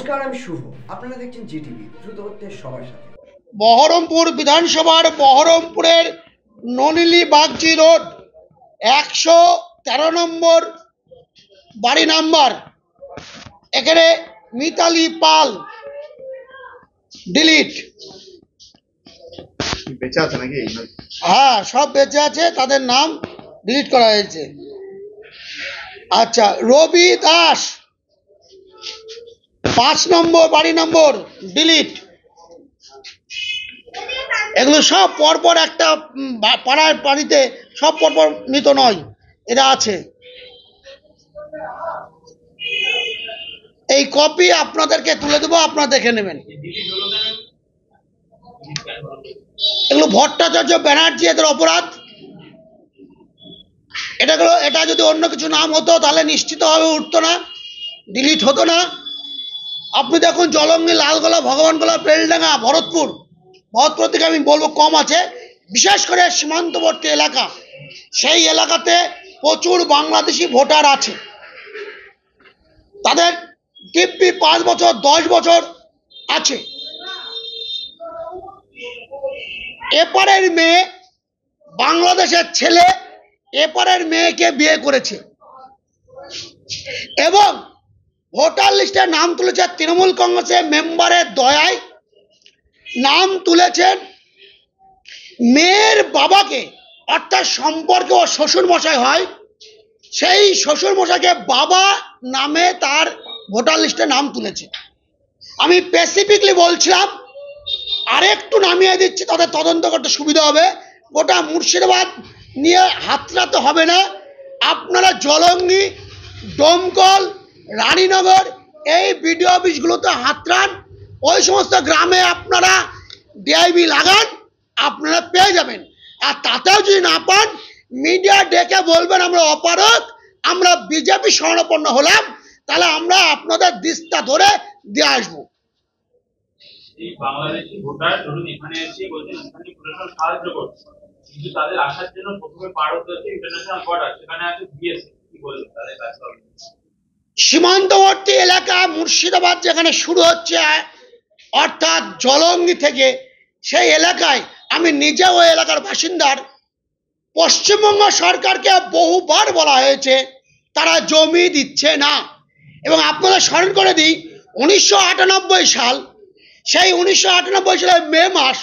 নমস্কার, আমি শুভ। আপনারা দেখছেন জিটিভি, দ্রুত হচ্ছে সবার সাথে। বহরমপুর বিধানসভার বহরমপুরের ননিলি বাগজি রোড 113 নম্বর বাড়ি নাম্বার, এখানে মিতালি পাল ডিলিট। বেঁচে আছে নাকি? হ্যাঁ, সব বেঁচে আছে, তাদের নাম ডিলিট করা হয়েছে। আচ্ছা, রবি দাস 5 নম্বর বাড়ি নম্বর ডিলিট। এগুলো সব পরপর একটা পাড়ার বাড়িতে সব পরপর মৃত নয়, এরা আছে। এই কপি আপনাদেরকে তুলে দেবো, আপনারা দেখে নেবেন। এগুলো ভট্টাচার্য ব্যানার্জি, এদের অপরাধ। এটা যদি অন্য কিছু নাম হতো তাহলে নিশ্চিতভাবে উঠতো না, ডিলিট হতো না। আপনি দেখুন, জলঙ্গি, লালগোলা, ভগবানগোলা, বেলডাঙ্গা, ভরতপুর থেকে আমি বলবো কম আছে। বিশেষ করে সীমান্তবর্তী এলাকা, সেই এলাকাতে প্রচুর বাংলাদেশি ভোটার আছে। তাদের দিব্যি 5 বছর 10 বছর আছে। এপারের মেয়ে বাংলাদেশের ছেলে এপারের মেয়েকে বিয়ে করেছে এবং ভোটার লিস্টে নাম তুলেছে তৃণমূল কংগ্রেসের মেম্বারের দয়ায়। নাম তুলেছেন মেয়ের বাবাকে, অর্থাৎ সম্পর্কে ও শ্বশুর মশাই হয়, সেই শ্বশুর মশাইকে বাবা নামে তার ভোটার লিস্টে নাম তুলেছে। আমি স্পেসিফিকলি বলছিলাম, আরেকটু নামিয়ে দিচ্ছি, তাদের তদন্ত করতে সুবিধা হবে। গোটা মুর্শিদাবাদ নিয়ে হাতড়াতে হবে না। আপনারা জলঙ্গি, ডোমকল, রানীনগর এই বিডিও অফিসগুলোতে হাতড়ান। ওই সমস্ত গ্রামে আপনারা ডিআইবি লাগান, আপনারা পেয়ে যাবেন। আর তাতেও যদি না পান, মিডিয়া ডেকে বলবেন আমরা অপারগ, আমরা বিজেপি শরণাপন্ন হলাম, তাহলে আমরা আপনাদের দিস্তা ধরে দিয়ে আসবো। বাংলাদেশি ভোটার ধরুন এখানে এসে বলছেন স্থানীয় প্রশাসন সাহায্য করছে, কিন্তু তাদের আসার জন্য প্রথমে পার হতে হচ্ছে ইন্টারন্যাশনাল বর্ডার, সেখানে আছে বিএসএফ। কি বলবেন তাদের কাজ হবে? সীমান্তবর্তী এলাকা মুর্শিদাবাদ যেখানে শুরু হচ্ছে, অর্থাৎ জলঙ্গি থেকে, সেই এলাকায় আমি নিজে ওই এলাকার বাসিন্দার। পশ্চিমবঙ্গ সরকারকে বহুবার বলা হয়েছে তারা জমি দিচ্ছে না। এবং আপনাদের স্মরণ করে দিই, 1998 সাল, সেই 1998 সালের মে মাস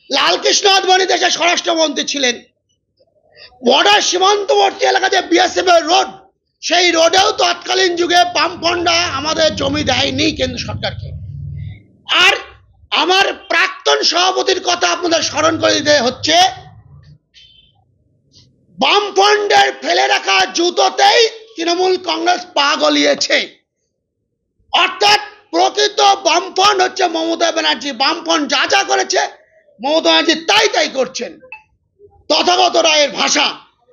লালকৃষ্ণ আদবানি দেশের স্বরাষ্ট্রমন্ত্রী ছিলেন। বর্ডার সীমান্তবর্তী এলাকা যে বিএসএফ এর রোড, সেই রোডেও তৎকালীন যুগে বামফ্রন্টরা আমাদের জমি দেয়নি কেন্দ্র সরকারকে। আর আমার প্রাক্তন সভাপতির কথা আপনাদের স্মরণ করে দিতে হচ্ছে, বামফ্রন্টের ফেলে রাখা জুতোতেই তৃণমূল কংগ্রেস পা গলিয়েছে। অর্থাৎ প্রকৃত বামফ্রন্ট হচ্ছে মমতা ব্যানার্জি। বামফ্রন্ট যা যা করেছে মমতা ব্যানার্জি তাই করছেন। তথাগত রায়ের ভাষা,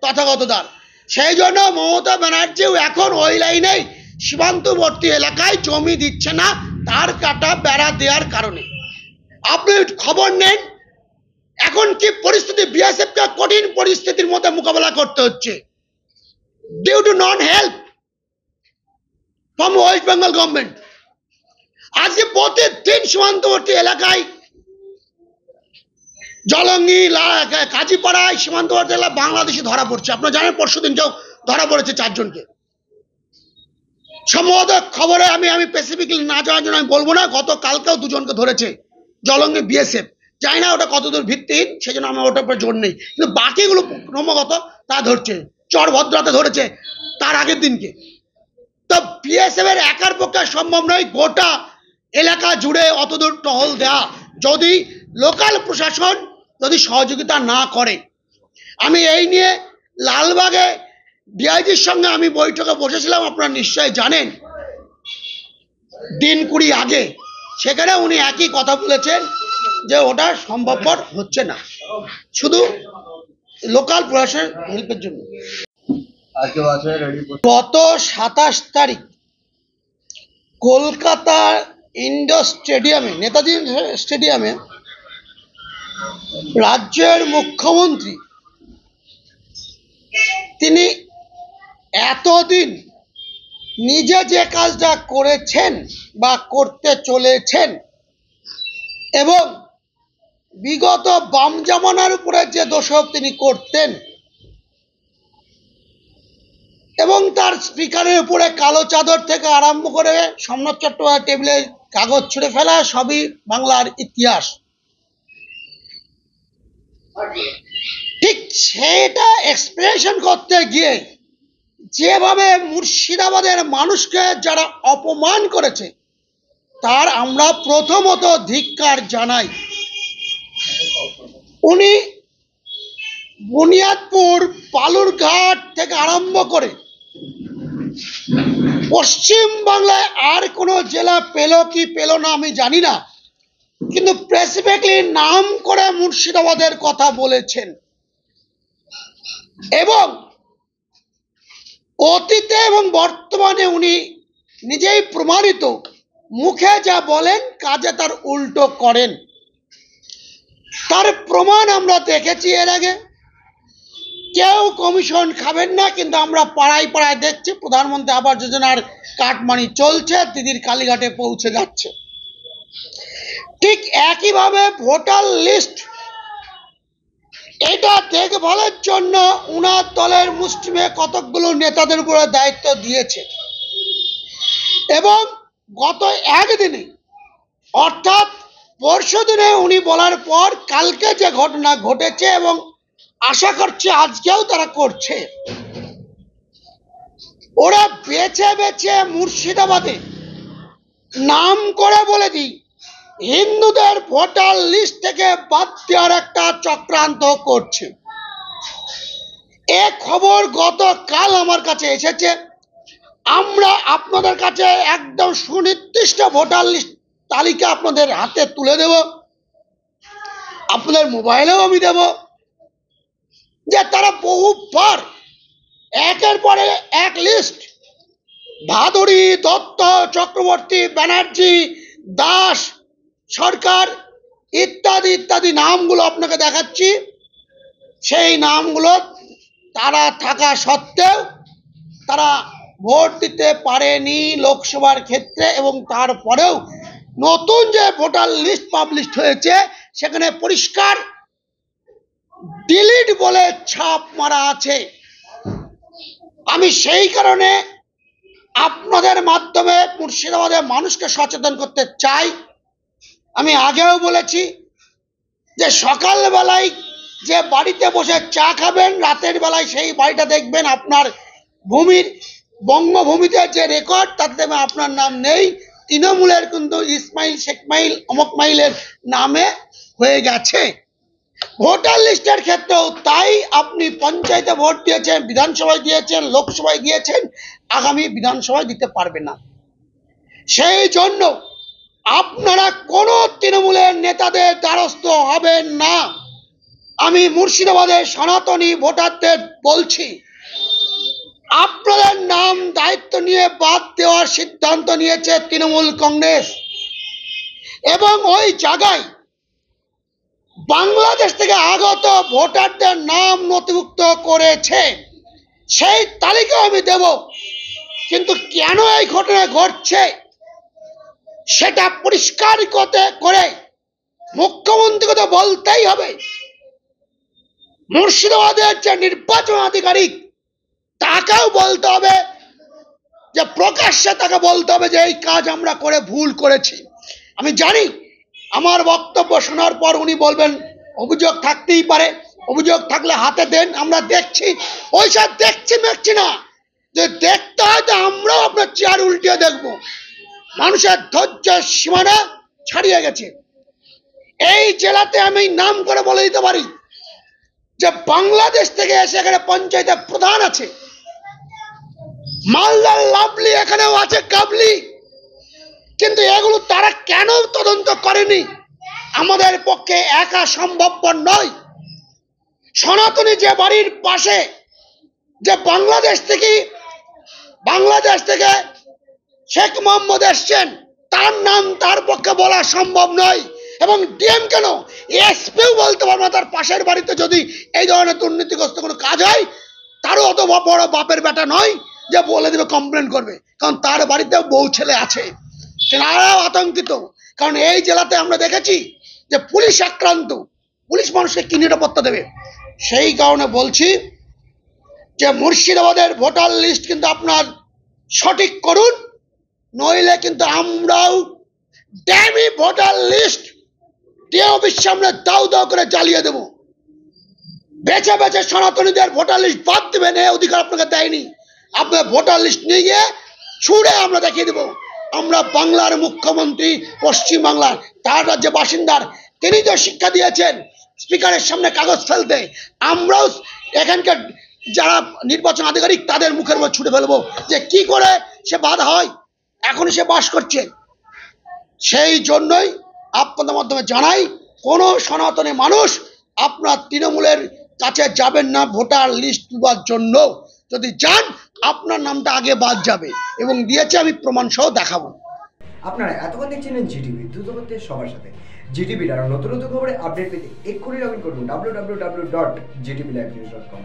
তথাগত দার। সেই জন্য মমতা ব্যানার্জিও এখন ওই লাইনেই সীমান্তবর্তী এলাকায় জমি দিচ্ছে না, তার কাটা বেড়া দেওয়ার কারণে। আপনি খবর নেন এখন কি পরিস্থিতি। বিএসএফ কে কঠিন পরিস্থিতির মধ্যে মোকাবেলা করতে হচ্ছে due to non help from West Bengal government. আজকে প্রতিদিন সীমান্তবর্তী এলাকায়, জলঙ্গি, কাজীপাড়ায় সীমান্তবর্তী এলাকায় বাংলাদেশি ধরা পড়ছে। আপনারা জানেন, পরশুদিন কেউ ধরা পড়েছে 4 জনকে। সম্ভবত খবরে আমি স্পেসিফিকলি না যাওয়ার জন্য আমি বলবো না, গতকালকেও 2 জনকে ধরেছে জলঙ্গি বিএসএফ। জানি না ওটা কতদূর ভিত্তিহীন, সেই জন্য আমার ওটার উপর জোর নেই, কিন্তু বাকিগুলো ক্রমাগত তা ধরছে। চরভদ্রাতে ধরেছে তার আগের দিনকে। তো বিএসএফ এর একার পক্ষে সম্ভব নয় গোটা এলাকা জুড়ে অতদূর টহল দেয়া, যদি লোকাল প্রশাসন যদি সহযোগিতা না করে। আমি এই নিয়ে লালবাগে ডিআইজির সঙ্গে আমি বৈঠকে বসেছিলাম, আপনারা নিশ্চয়ই জানেন, দিন 20 আগে। সেখানে উনি একই কথা বলেছেন যে ওটা সম্ভবপর হচ্ছে না, শুধু লোকাল প্রশাসনের হেল্পের জন্য। গত 27 তারিখ কলকাতা ইন্ডোর স্টেডিয়ামে, নেতাজি স্টেডিয়ামে, রাজ্যের মুখ্যমন্ত্রী তিনি এতদিন নিজে যে কাজটা করেছেন বা করতে চলেছেন এবং বিগত বাম জামানার উপরে যে দোষক তিনি করতেন এবং তার স্পিকারের উপরে কালো চাদর থেকে আরম্ভ করে সোমনাথ চট্টোপাধ্যায় টেবিলে কাগজ ছুঁড়ে ফেলা সবই বাংলার ইতিহাস। ঠিক সেটা এক্সপ্রেশন করতে গিয়ে যেভাবে মুর্শিদাবাদের মানুষকে যারা অপমান করেছে তার আমরা প্রথমত ধিক্কার জানাই। উনি বুনিয়াদপুর বালুরঘাট থেকে আরম্ভ করে পশ্চিম বাংলায় আর কোনো জেলা পেল কি পেল না আমি জানি না, কিন্তু স্পেসিফিকলি নাম করে মুর্শিদাবাদের কথা বলেছেন এবং অতীতে এবং বর্তমানে উনি নিজেই প্রমাণিত, মুখে যা বলেন কাজে তার উল্টো করেন। তার প্রমাণ আমরা দেখেছি এর আগে। কেউ কমিশন খাবেন না, কিন্তু আমরা পাড়ায় পাড়ায় দেখছি প্রধানমন্ত্রী আবাস যোজনার কাটমানি চলছে, দিদির কালীঘাটে পৌঁছে যাচ্ছে। ঠিক একইভাবে ভোটার লিস্ট এটা দেখভালের জন্য উনার দলের মুষ্টিমে কতকগুলো নেতাদের উপরে দায়িত্ব দিয়েছে এবং গত একদিনে অর্থাৎ পরশু দিনে উনি বলার পর কালকে যে ঘটনা ঘটেছে এবং আশা করছে আজকেও তারা করছে, ওরা বেছে বেছে মুর্শিদাবাদে নাম করে বলে দিই হিন্দুদের ভোটার লিস্ট থেকে বাদ দেওয়ার একটা চক্রান্ত করছে। এ খবর গতকাল আমার কাছে এসেছে। আমরা আপনাদের কাছে একদম সুনির্দিষ্ট ভোটার লিস্ট তালিকা আপনাদের হাতে তুলে দেব, আপনাদের মোবাইলেও আমি দেব, যে তারা বহুবার একের পরে এক লিস্ট ভাদুরী, দত্ত, চক্রবর্তী, ব্যানার্জি, দাস, সরকার ইত্যাদি ইত্যাদি নামগুলো আপনাকে দেখাচ্ছি। সেই নামগুলো তারা থাকা সত্ত্বেও তারা ভোট দিতে পারেনি লোকসভার ক্ষেত্রে এবং তারপরেও নতুন যে ভোটার লিস্ট পাবলিশ হয়েছে সেখানে পরিষ্কার ডিলিট বলে ছাপ মারা আছে। আমি সেই কারণে আপনাদের মাধ্যমে মুর্শিদাবাদের মানুষকে সচেতন করতে চাই। আমি আগেও বলেছি যে সকালবেলায় যে বাড়িতে বসে চা খাবেন, রাতের বেলায় সেই বাড়িটা দেখবেন আপনার ভূমির বঙ্গভূমিতে যে রেকর্ড তাতে আপনার নাম নেই, তৃণমূলের কিন্তু ইসমাইল, শেখ মাইল, অমক মাইলের নামে হয়ে গেছে। ভোটার লিস্টের ক্ষেত্রেও তাই। আপনি পঞ্চায়েতে ভোট দিয়েছেন, বিধানসভায় দিয়েছেন, লোকসভায় দিয়েছেন, আগামী বিধানসভায় দিতে পারবেন না। সেই জন্য আপনারা কোনো তৃণমূলের নেতাদের দ্বারস্থ হবেন না। আমি মুর্শিদাবাদের সনাতনী ভোটারদের বলছি, আপনাদের নাম দায়িত্ব নিয়ে বাদ দেওয়ার সিদ্ধান্ত নিয়েছে তৃণমূল কংগ্রেস এবং ওই জায়গায় বাংলাদেশ থেকে আগত ভোটারদের নাম নথিভুক্ত করেছে। সেই তালিকা আমি দেব, কিন্তু কেন এই ঘটনা ঘটছে সেটা পরিষ্কার করে মুখ্যমন্ত্রীকে তো বলতেই হবে। মুর্শিদাবাদের যে নির্বাচন আধিকারিক তাকেও বলতে হবে, যে প্রকাশ্যে তাকে বলতে হবে যে এই কাজ আমরা করে ভুল করেছি। আমি জানি আমার বক্তব্য শোনার পর উনি বলবেন অভিযোগ থাকতেই পারে, অভিযোগ থাকলে হাতে দেন, আমরা দেখছি। ওইসব দেখছি না, যে দেখতে হয় তো আমরাও আপনার চেয়ার উল্টিয়ে দেখবো। মানুষের ধৈর্যের সীমানা ছাড়িয়ে গেছে। এই জেলাতে আমি নাম করে বলে দিতে পারি যে বাংলাদেশ থেকে এসে এখানে পঞ্চায়েতের প্রধান আছে, মালদার লাভলি, এখানেও আছে কাবলি, কিন্তু এগুলো তারা কেন তদন্ত করেনি আমাদের পক্ষে একা সম্ভবপর নয়। সনাতনী যে বাড়ির পাশে যে বাংলাদেশ থেকে শেখ মোহাম্মদ এসছেন, তার নাম তার পক্ষে বলা সম্ভব নয় এবং ডিএম কেন এসপিও বলতে পারবে না তার পাশের বাড়িতে যদি এই ধরনের দুর্নীতিগ্রস্ত কোনো কাজ হয়। তারও অত বড় বাপের বেটা নয় যে বলে দেবে, কমপ্লেন করবে, কারণ তার বাড়িতেও বউ ছেলে আছে। তারাও আতঙ্কিত, কারণ এই জেলাতে আমরা দেখেছি যে পুলিশ আক্রান্ত, পুলিশ মানুষকে কি নিরাপত্তা দেবে। সেই কারণে বলছি যে মুর্শিদাবাদের ভোটার লিস্ট কিন্তু আপনার সঠিক করুন, নইলে কিন্তু আমরাও ড্যামি ভোটার লিস্ট ডিওবির সামনে দাউ দাউ করে জ্বালিয়ে দেব। বেছে বেছে সনাতনীদের ভোটার লিস্ট বাদ দেবেন, এই অধিকার আপনাকে দেয়নি। আপনার ভোটার লিস্ট নিয়ে গিয়ে ছুড়ে আমরা দেখিয়ে দেবো আমরা বাংলার মুখ্যমন্ত্রী, পশ্চিম বাংলার, তার রাজ্যে বাসিন্দার, তিনি তো শিক্ষা দিয়েছেন স্পিকারের সামনে কাগজ ফেলতে। আমরাও এখানকার যারা নির্বাচন আধিকারিক তাদের মুখের মধ্যে ছুটে ফেলবো যে কি করে সে বাধা হয়, এখন সে বাস করছে। সেই জন্যই আপনাদের মাধ্যমে জানাই, কোনো সনাতনী মানুষ আপনার তৃণমূলের কাছে যাবেন না ভোটার লিস্ট তুলবার জন্য। যদি যান আপনার নামটা আগে বাদ যাবে, এবং দিয়েছে, আমি প্রমাণ সহ দেখাবো। আপনারা এতক্ষণ দেখছিলেন জিটিভি, দ্রুত হচ্ছে সবার সাথে। জিটিভির আরো নতুন নতুন খবরে আপডেট পেতে এক্ষুনি লগ ইন করুন www.gtblivenews.com।